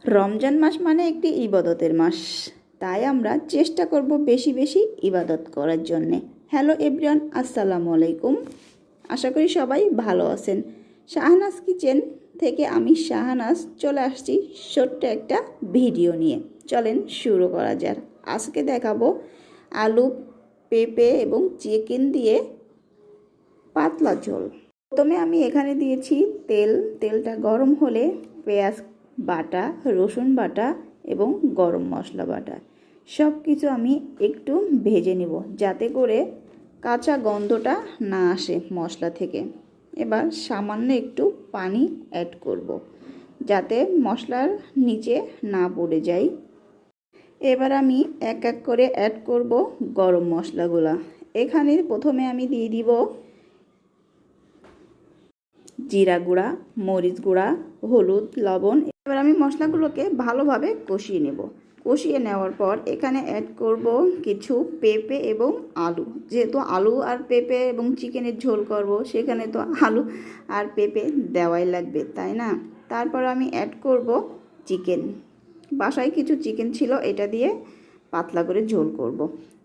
রমজান মাস মানে একটি ইবাদতের মাস, তাই আমরা চেষ্টা করব বেশি বেশি ইবাদত করার জন্যে। হ্যালো এভরিওয়ান, আসসালামু আলাইকুম। আশা করি সবাই ভালো আছেন। শাহানাজ কিচেন থেকে আমি শাহানাজ চলে আসছি ছোট্ট একটা ভিডিও নিয়ে। চলেন শুরু করা যাক। আজকে দেখাবো আলু, পেঁপে এবং চিকেন দিয়ে পাতলা ঝোল। প্রথমে আমি এখানে দিয়েছি তেলটা গরম হলে পেঁয়াজ বাটা, রসুন বাটা এবং গরম মশলা বাটা সব কিছু আমি একটু ভেজে নিব, যাতে করে কাঁচা গন্ধটা না আসে মশলা থেকে। এবার সামান্য একটু পানি অ্যাড করব, যাতে মশলার নিচে না পড়ে যায়। এবার আমি এক এক করে অ্যাড করব গরম মশলাগুলা। এখানে প্রথমে আমি দিয়ে দিব জিরা গুঁড়া, মরিচ গুঁড়া, হলুদ, লবণ। এবার আমি মশলাগুলোকে ভালোভাবে কষিয়ে নেব। কষিয়ে নেওয়ার পর এখানে অ্যাড করব কিছু পেঁপে এবং আলু। যেহেতু আলু আর পেঁপে এবং চিকেনের ঝোল করব, সেখানে তো আলু আর পেঁপে দেওয়াই লাগবে, তাই না? তারপর আমি অ্যাড করব চিকেন। বাসায় কিছু চিকেন ছিল, এটা দিয়ে পাতলা করে ঝোল করব।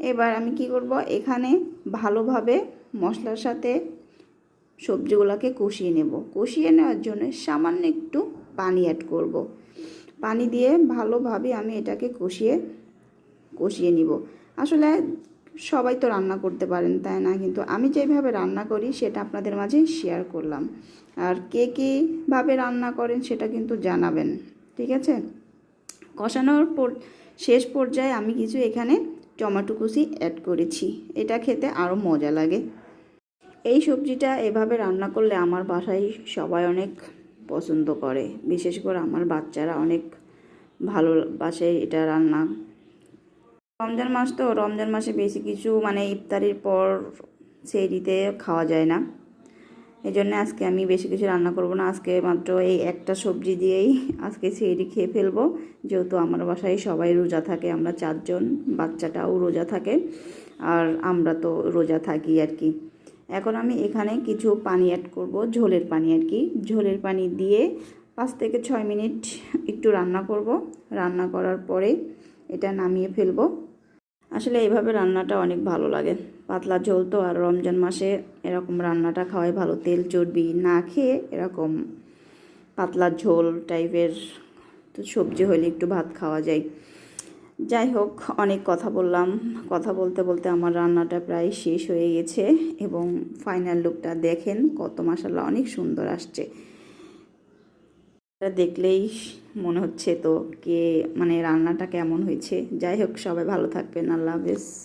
এবার আমি কি করব, এখানে ভালোভাবে মশলার সাথে সবজিগুলোকে কষিয়ে নেব। কষিয়ে নেওয়ার জন্য সামান্য একটু পানি অ্যাড করব। পানি দিয়ে ভালোভাবে আমি এটাকে কষিয়ে নিব। আসলে সবাই তো রান্না করতে পারেন, তাই না? কিন্তু আমি যেভাবে রান্না করি সেটা আপনাদের মাঝে শেয়ার করলাম। আর কে কীভাবে রান্না করেন সেটা কিন্তু জানাবেন, ঠিক আছে? কষানোর পর শেষ পর্যায়ে আমি কিছু এখানে টমেটো কুচি অ্যাড করেছি। এটা খেতে আরও মজা লাগে। এই সবজিটা এভাবে রান্না করলে আমার বাসায় সবাই অনেক পছন্দ করে, বিশেষ করে আমার বাচ্চারা অনেক ভালোবাসে এটা রান্না। রমজান মাস তো, রমজান মাসে বেশি কিছু ইফতারির পর সেহরিতে খাওয়া যায় না। এই জন্য আজকে আমি বেশি কিছু রান্না করব না। আজকে মাত্র এই একটা সবজি দিয়েই আজকে সেহরি খেয়ে ফেলবো। যেহেতু আমার বাসায় সবাই রোজা থাকে, আমরা 4 জন, বাচ্চাটাও রোজা থাকে, আর আমরা তো রোজা থাকি আর কি। এখন আমি এখানে কিছু পানি অ্যাড করব, ঝোলের পানি আর কি। ঝোলের পানি দিয়ে 5 থেকে 6 মিনিট একটু রান্না করব। রান্না করার পরে এটা নামিয়ে ফেলবো। আসলে এইভাবে রান্নাটা অনেক ভালো লাগে। পাতলা ঝোল তো, আর রমজান মাসে এরকম রান্নাটা খাওয়াই ভালো। তেল চর্বি না খেয়ে এরকম পাতলা ঝোল টাইপের তো সবজি হলে একটু ভাত খাওয়া যায়। যাই হোক, অনেক কথা বললাম। কথা বলতে বলতে আমার রান্নাটা প্রায় শেষ হয়ে গেছে, এবং ফাইনাল লুকটা দেখেন, কত মাশাআল্লাহ অনেক সুন্দর আসছে। এটা দেখলেই মনে হচ্ছে তো কে রান্নাটা কেমন হয়েছে। যাই হোক, সবাই ভালো থাকবেন। আল্লাহ হাফেজ।